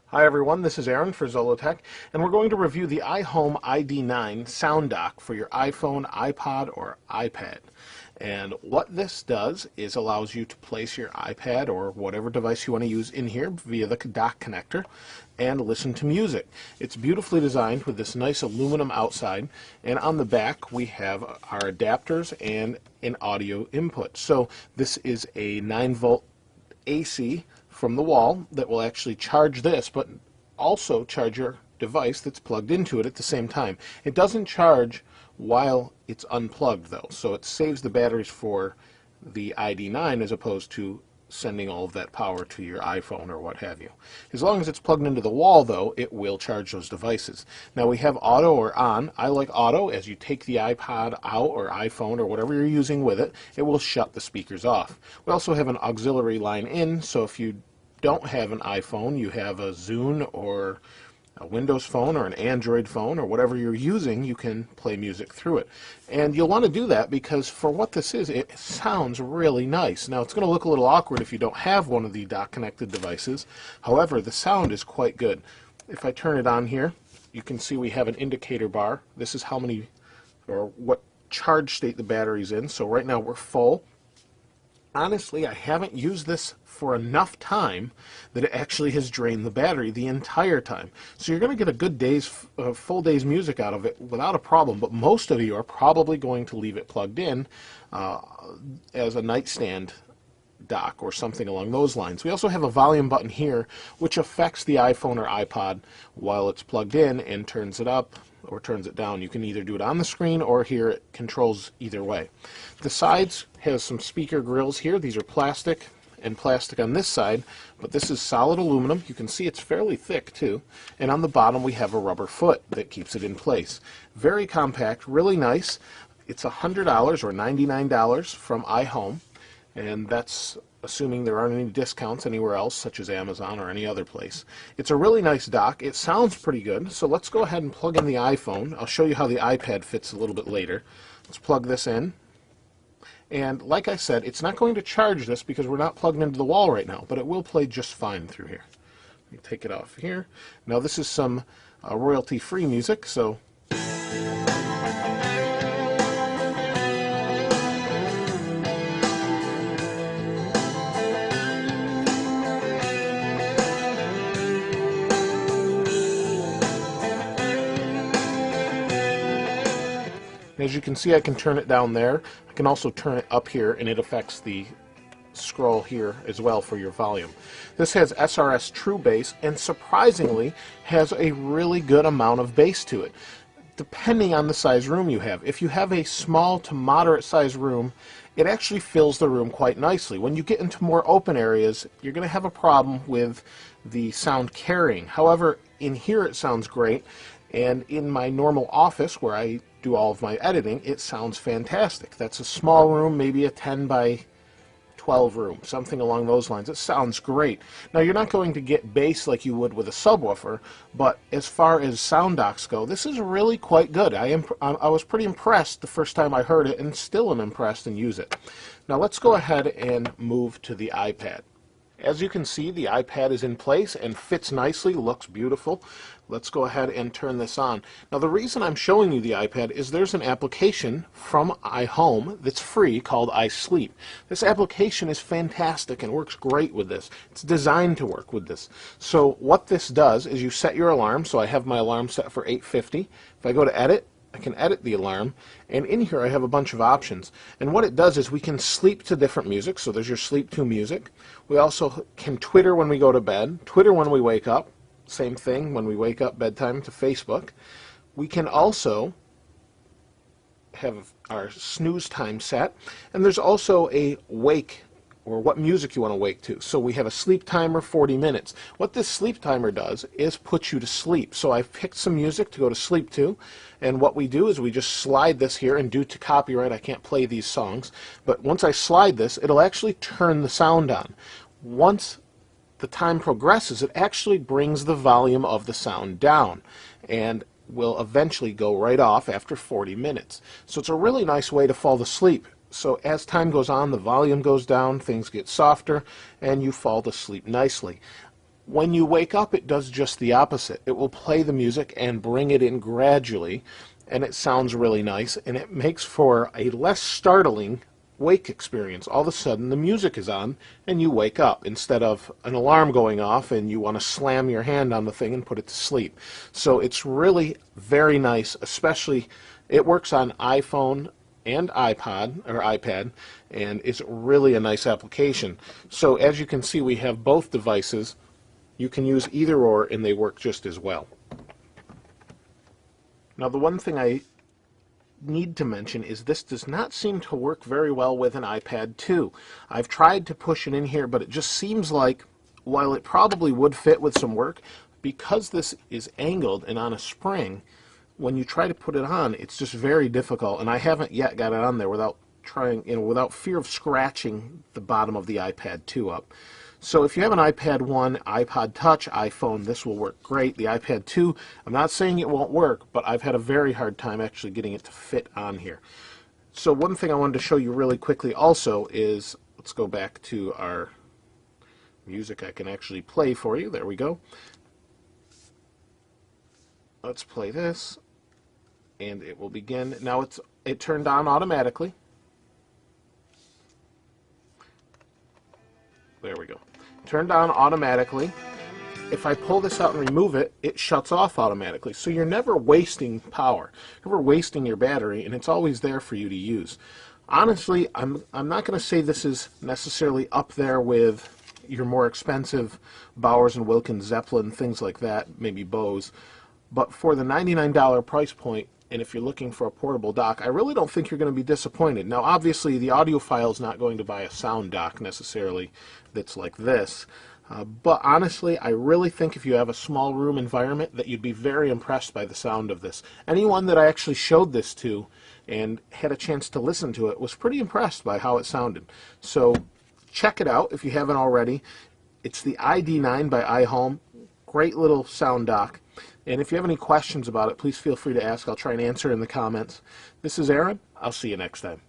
Hi everyone, this is Aaron for Zollotech, and we're going to review the iHome ID9 sound dock for your iPhone, iPod, or iPad. And what this does is allows you to place your iPad or whatever device you want to use in here via the dock connector and listen to music. It's beautifully designed with this nice aluminum outside, and on the back we have our adapters and an audio input. So this is a 9-volt AC from the wall that will actually charge this, but also charge your device that's plugged into it at the same time. It doesn't charge while it's unplugged though, so it saves the batteries for the ID9 as opposed to sending all of that power to your iPhone or what have you. As long as it's plugged into the wall though, it will charge those devices. Now we have auto or on. I like auto. As you take the iPod out or iPhone or whatever you're using with it, it will shut the speakers off. We also have an auxiliary line in, so if you don't have an iPhone, you have a Zune or a Windows phone or an Android phone or whatever you're using, you can play music through it. And you'll want to do that because for what this is, it sounds really nice. Now it's going to look a little awkward if you don't have one of the dock connected devices. However, the sound is quite good. If I turn it on here, you can see we have an indicator bar. This is how many or what charge state the battery's in. So right now we're full. Honestly, I haven't used this for enough time that it actually has drained the battery the entire time. So you're going to get a good full day's music out of it without a problem, but most of you are probably going to leave it plugged in as a nightstand dock or something along those lines. We also have a volume button here which affects the iPhone or iPod while it's plugged in and turns it up or turns it down. You can either do it on the screen or here it controls either way. The sides has some speaker grills here. These are plastic and plastic on this side, but this is solid aluminum. You can see it's fairly thick too. And on the bottom we have a rubber foot that keeps it in place. Very compact, really nice. It's $100 or $99 from iHome, and that's assuming there aren't any discounts anywhere else, such as Amazon or any other place. It's a really nice dock. It sounds pretty good, so let's go ahead and plug in the iPhone. I'll show you how the iPad fits a little bit later. Let's plug this in. And like I said, it's not going to charge this because we're not plugged into the wall right now, but it will play just fine through here. Let me take it off here. Now this is some royalty-free music, so as you can see, I can turn it down there. I can also turn it up here, and it affects the scroll here as well for your volume. This has SRS True Bass, and surprisingly has a really good amount of bass to it, depending on the size room you have. If you have a small to moderate size room, it actually fills the room quite nicely. When you get into more open areas, you're going to have a problem with the sound carrying. However, in here it sounds great, and in my normal office where I do all of my editing, it sounds fantastic. That's a small room, maybe a 10 by 12 room, something along those lines. It sounds great. Now you're not going to get bass like you would with a subwoofer, but as far as sound docks go, this is really quite good. I was pretty impressed the first time I heard it, and still am impressed and use it. Now let's go ahead and move to the iPad. As you can see, the iPad is in place and fits nicely, looks beautiful. Let's go ahead and turn this on. Now the reason I'm showing you the iPad is there's an application from iHome that's free called iSleep. This application is fantastic and works great with this. It's designed to work with this. So what this does is you set your alarm. So I have my alarm set for 8:50. If I go to edit, I can edit the alarm, and in here I have a bunch of options. And what it does is we can sleep to different music, so there's your sleep to music. We also can Twitter when we go to bed, Twitter when we wake up, same thing when we wake up bedtime to Facebook. We can also have our snooze time set, and there's also a wake or what music you want to wake to. So we have a sleep timer, 40 minutes. What this sleep timer does is put you to sleep. So I've picked some music to go to sleep to, and what we do is we just slide this here, and due to copyright I can't play these songs, but once I slide this, it'll actually turn the sound on. Once the time progresses, it actually brings the volume of the sound down, and will eventually go right off after 40 minutes. So it's a really nice way to fall asleep. So as time goes on, the volume goes down, things get softer, and you fall to sleep nicely. When you wake up, it does just the opposite. It will play the music and bring it in gradually, and it sounds really nice, and it makes for a less startling wake experience. All of a sudden, the music is on, and you wake up instead of an alarm going off and you want to slam your hand on the thing and put it to sleep. So it's really very nice, especially it works on iPhone and iPod or iPad, and it's really a nice application. So as you can see, we have both devices. You can use either or, and they work just as well. Now, the one thing I need to mention is this does not seem to work very well with an iPad 2. I've tried to push it in here, but it just seems like, while it probably would fit with some work, because this is angled and on a spring, when you try to put it on, it's just very difficult, and I haven't yet got it on there without trying, without fear of scratching the bottom of the iPad 2 up. So if you have an iPad 1, iPod Touch, iPhone, this will work great. The iPad 2, I'm not saying it won't work, but I've had a very hard time actually getting it to fit on here. So one thing I wanted to show you really quickly also is, let's go back to our music I can actually play for you. There we go. Let's play this, and it will begin. Now it turned on automatically. There we go. Turned on automatically. If I pull this out and remove it, it shuts off automatically. So you're never wasting power, never wasting your battery, and it's always there for you to use. Honestly, I'm not going to say this is necessarily up there with your more expensive Bowers & Wilkins, Zeppelin, things like that, maybe Bose. But for the $99 price point, and if you're looking for a portable dock, I really don't think you're going to be disappointed. Now, obviously, the audiophile is not going to buy a sound dock necessarily that's like this. But honestly, I really think if you have a small room environment that you'd be very impressed by the sound of this. Anyone that I actually showed this to and had a chance to listen to it was pretty impressed by how it sounded. So check it out if you haven't already. It's the ID9 by iHome. Great little sound dock. And if you have any questions about it, please feel free to ask. I'll try and answer in the comments. This is Aaron. I'll see you next time.